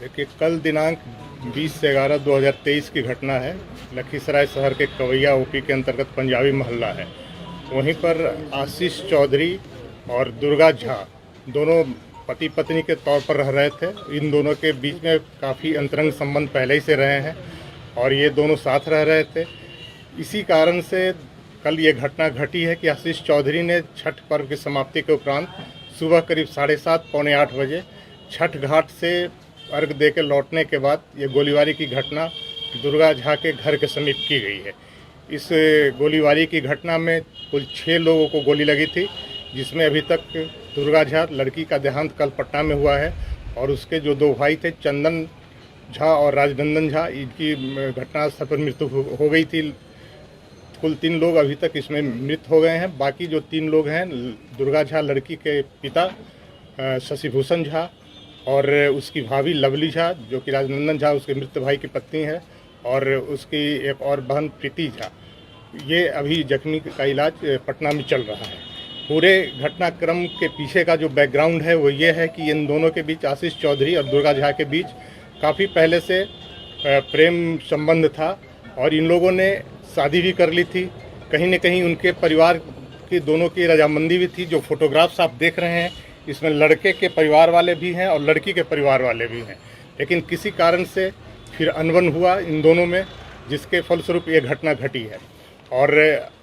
देखिए, कल दिनांक 20/11/2023 की घटना है। लखीसराय शहर के कवैया ओपी के अंतर्गत पंजाबी मोहल्ला है। वहीं पर आशीष चौधरी और दुर्गा झा दोनों पति पत्नी के तौर पर रह रहे थे। इन दोनों के बीच में काफ़ी अंतरंग संबंध पहले ही से रहे हैं और ये दोनों साथ रह रहे थे। इसी कारण से कल ये घटना घटी है कि आशीष चौधरी ने छठ पर्व की समाप्ति के उपरांत सुबह करीब 7:30 पौने 8 बजे छठ घाट से अर्घ दे के लौटने के बाद ये गोलीबारी की घटना दुर्गा झा के घर के समीप की गई है। इस गोलीबारी की घटना में कुल 6 लोगों को गोली लगी थी, जिसमें अभी तक दुर्गा झा लड़की का देहांत कल पटना में हुआ है और उसके जो 2 भाई थे चंदन झा और राजनंदन झा, इनकी घटनास्थल पर मृत्यु हो गई थी। कुल 3 लोग अभी तक इसमें मृत हो गए हैं। बाकी जो 3 लोग हैं, दुर्गा झा लड़की के पिता शशिभूषण झा और उसकी भाभी लवली झा, जो कि राजनंदन झा उसके मृत भाई की पत्नी है, और उसकी एक और बहन प्रीति झा, ये अभी जख्मी का इलाज पटना में चल रहा है। पूरे घटनाक्रम के पीछे का जो बैकग्राउंड है वो ये है कि इन दोनों के बीच, आशीष चौधरी और दुर्गा झा के बीच काफ़ी पहले से प्रेम संबंध था और इन लोगों ने शादी भी कर ली थी। कहीं न कहीं उनके परिवार की दोनों की रजामंदी भी थी। जो फोटोग्राफ्स आप देख रहे हैं, इसमें लड़के के परिवार वाले भी हैं और लड़की के परिवार वाले भी हैं, लेकिन किसी कारण से फिर अनबन हुआ इन दोनों में, जिसके फलस्वरूप ये घटना घटी है। और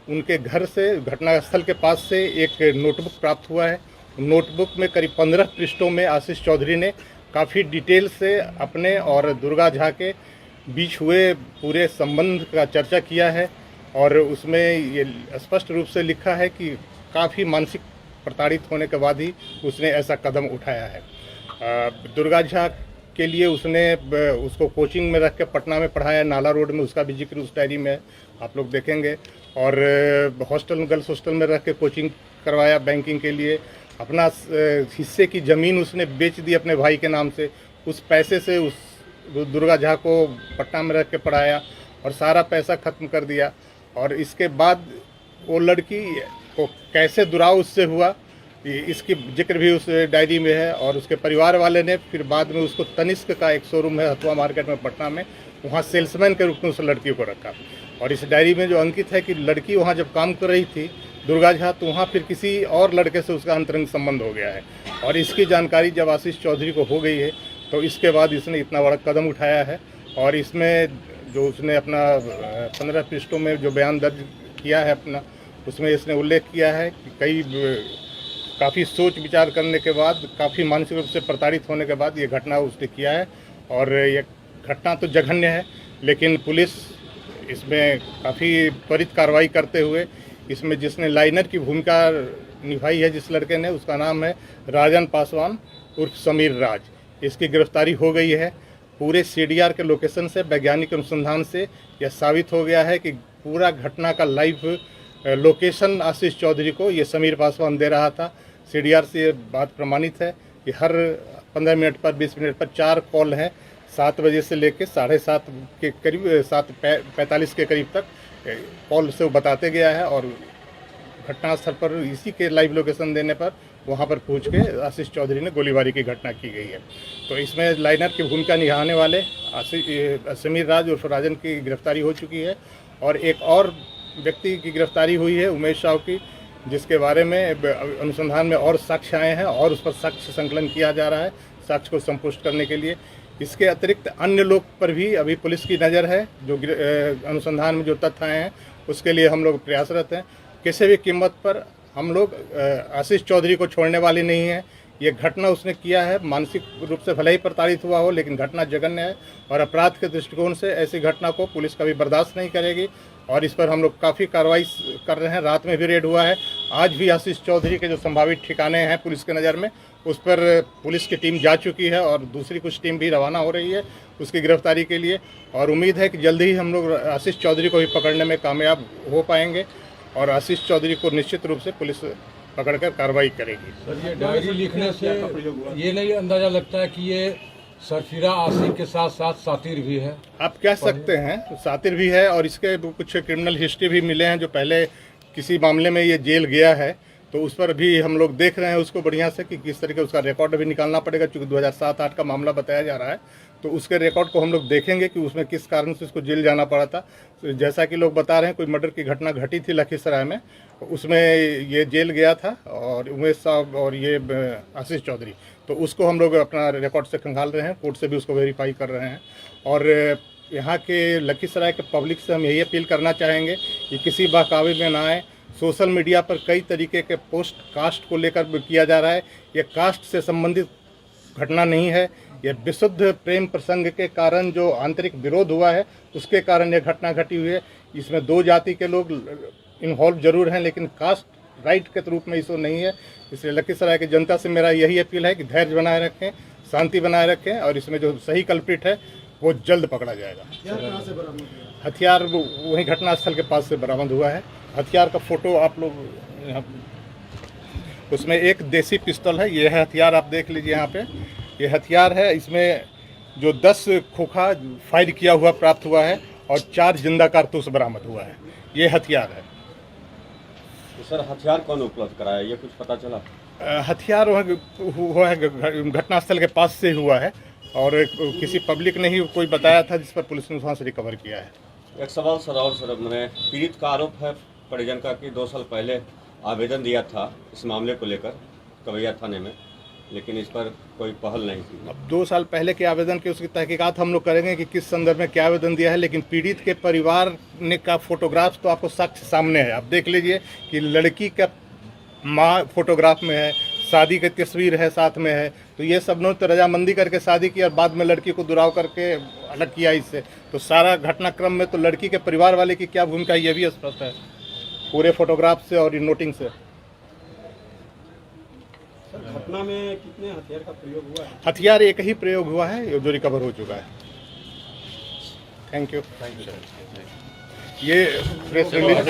उनके घर से, घटनास्थल के पास से एक नोटबुक प्राप्त हुआ है। नोटबुक में करीब 15 पृष्ठों में आशीष चौधरी ने काफ़ी डिटेल से अपने और दुर्गा झा के बीच हुए पूरे संबंध का चर्चा किया है और उसमें ये स्पष्ट रूप से लिखा है कि काफ़ी मानसिक प्रताड़ित होने के बाद ही उसने ऐसा कदम उठाया है। दुर्गा झा के लिए उसने उसको कोचिंग में रख के पटना में पढ़ाया, नाला रोड में, उसका भी जिक्र उस डायरी में आप लोग देखेंगे। और हॉस्टल, गर्ल्स हॉस्टल में रख के कोचिंग करवाया बैंकिंग के लिए। अपना हिस्से की ज़मीन उसने बेच दी अपने भाई के नाम से। उस पैसे से उस दुर्गा झा को पटना में रख के पढ़ाया और सारा पैसा ख़त्म कर दिया। और इसके बाद वो लड़की को कैसे दुराव उससे हुआ, इसकी जिक्र भी उस डायरी में है। और उसके परिवार वाले ने फिर बाद में उसको तनिष्क का एक शोरूम है हथुआ मार्केट में पटना में, वहाँ सेल्समैन के रूप में उस लड़की को रखा। और इस डायरी में जो अंकित है कि लड़की वहाँ जब काम कर रही थी दुर्गा झा, तो वहाँ फिर किसी और लड़के से उसका अंतरंग संबंध हो गया है। और इसकी जानकारी जब आशीष चौधरी को हो गई है तो इसके बाद इसने इतना बड़ा कदम उठाया है। और इसमें जो उसने अपना 15 पृष्ठों में जो बयान दर्ज किया है अपना, उसमें इसने उल्लेख किया है कि काफ़ी सोच विचार करने के बाद, काफ़ी मानसिक रूप से प्रताड़ित होने के बाद ये घटना उसने किया है। और ये घटना तो जघन्य है, लेकिन पुलिस इसमें काफ़ी त्वरित कार्रवाई करते हुए, इसमें जिसने लाइनर की भूमिका निभाई है जिस लड़के ने, उसका नाम है राजन पासवान उर्फ समीर राज। इसकी गिरफ्तारी हो गई है। पूरे CDR के लोकेशन से, वैज्ञानिक अनुसंधान से यह साबित हो गया है कि पूरा घटना का लाइव लोकेशन आशीष चौधरी को ये समीर पासवान दे रहा था। CDR से ये बात प्रमाणित है कि हर 15 मिनट पर, 20 मिनट पर 4 कॉल हैं। 7 बजे से लेकर 7:30 के करीब, 7:45 के करीब तक कॉल से वो बताते गया है। और घटनास्थल पर इसी के लाइव लोकेशन देने पर वहाँ पर पहुँच के आशीष चौधरी ने गोलीबारी की घटना की गई है। तो इसमें लाइनर की भूमिका निभाने वाले समीर राज उर्फ राजन की गिरफ्तारी हो चुकी है। और एक और व्यक्ति की गिरफ्तारी हुई है, उमेश साहू की, जिसके बारे में अनुसंधान में और साक्ष्य आए हैं और उस पर साक्ष्य संकलन किया जा रहा है, साक्ष्य को संपुष्ट करने के लिए। इसके अतिरिक्त अन्य लोग पर भी अभी पुलिस की नज़र है। जो अनुसंधान में जो तथ्य आए हैं उसके लिए हम लोग प्रयासरत हैं। किसी भी कीमत पर हम लोग आशीष चौधरी को छोड़ने वाले नहीं हैं। ये घटना उसने किया है, मानसिक रूप से भले ही प्रताड़ित हुआ हो, लेकिन घटना जघन्य है और अपराध के दृष्टिकोण से ऐसी घटना को पुलिस कभी बर्दाश्त नहीं करेगी। और इस पर हम लोग काफ़ी कार्रवाई कर रहे हैं। रात में भी रेड हुआ है। आज भी आशीष चौधरी के जो संभावित ठिकाने हैं पुलिस के नज़र में, उस पर पुलिस की टीम जा चुकी है और दूसरी कुछ टीम भी रवाना हो रही है उसकी गिरफ्तारी के लिए। और उम्मीद है कि जल्दी ही हम लोग आशीष चौधरी को भी पकड़ने में कामयाब हो पाएंगे और आशीष चौधरी को निश्चित रूप से पुलिस पकड़कर कार्रवाई करेगी। सर, ये डायरी लिखने से ये नहीं अंदाजा लगता है कि ये सरफिरा आशिक के साथ साथ सातिर भी है? आप कह सकते हैं, सातिर भी है और इसके कुछ क्रिमिनल हिस्ट्री भी मिले हैं। जो पहले किसी मामले में ये जेल गया है तो उस पर भी हम लोग देख रहे हैं उसको बढ़िया से कि किस तरीके उसका रिकॉर्ड भी निकालना पड़ेगा, चूँकि 2007-8 का मामला बताया जा रहा है। तो उसके रिकॉर्ड को हम लोग देखेंगे कि उसमें किस कारण से उसको जेल जाना पड़ा था। तो जैसा कि लोग बता रहे हैं, कोई मर्डर की घटना घटी थी लखीसराय में, उसमें ये जेल गया था, और उमेश साहब और ये आशीष चौधरी, तो उसको हम लोग अपना रिकॉर्ड से खंगाल रहे हैं, कोर्ट से भी उसको वेरीफाई कर रहे हैं। और यहाँ के लखीसराय के पब्लिक से हम यही अपील करना चाहेंगे कि किसी बहकावे में ना आए। सोशल मीडिया पर कई तरीके के पोस्ट कास्ट को लेकर किया जा रहा है। ये कास्ट से संबंधित घटना नहीं है, यह विशुद्ध प्रेम प्रसंग के कारण जो आंतरिक विरोध हुआ है उसके कारण यह घटना घटी हुई है। इसमें दो जाति के लोग इन्वॉल्व जरूर हैं, लेकिन कास्ट राइट के रूप में इसको नहीं है। इसलिए लखीसराय की जनता से मेरा यही अपील है कि धैर्य बनाए रखें, शांति बनाए रखें, और इसमें जो सही कल्प्रिट है वो जल्द पकड़ा जाएगा। हथियार वहीं घटनास्थल के पास से बरामद हुआ है। हथियार का फोटो आप लोग यहाँ, उसमें एक देसी पिस्तौल है, ये है हथियार, आप देख लीजिए यहाँ पे, ये हथियार है। इसमें जो 10 खोखा फायर किया हुआ प्राप्त हुआ है और 4 जिंदा कारतूस बरामद हुआ है, ये हथियार है। तो सर हथियार कौन उपलब्ध कराया, ये कुछ पता चला? हथियार हुआ है घटनास्थल के पास से हुआ है, और किसी पब्लिक ने ही कोई बताया था, जिस पर पुलिस ने वहाँ से रिकवर किया है। एक सवाल सर, और सर मैंने पीड़ित का आरोप है परिजन का कि 2 साल पहले आवेदन दिया था इस मामले को लेकर कवैया थाने में, लेकिन इस पर कोई पहल नहीं की। अब 2 साल पहले के आवेदन की उसकी तहकीकात हम लोग करेंगे कि किस संदर्भ में क्या आवेदन दिया है, लेकिन पीड़ित के परिवार ने का फोटोग्राफ तो आपको साक्ष्य सामने है। आप देख लीजिए कि लड़की का माँ फोटोग्राफ में है, शादी की तस्वीर है साथ में है, तो ये सब ने तो रजामंदी करके शादी की और बाद में लड़की को दुराव करके अलग किया इससे। तो सारा घटनाक्रम में तो लड़की के परिवार वाले की क्या भूमिका है ये भी स्पष्ट है पूरे फोटोग्राफ से और नोटिंग से। घटना में कितने हथियार का प्रयोग हुआ है? हथियार एक ही प्रयोग हुआ है जो रिकवर हो चुका है। Thank you. ये प्रेस रिलीज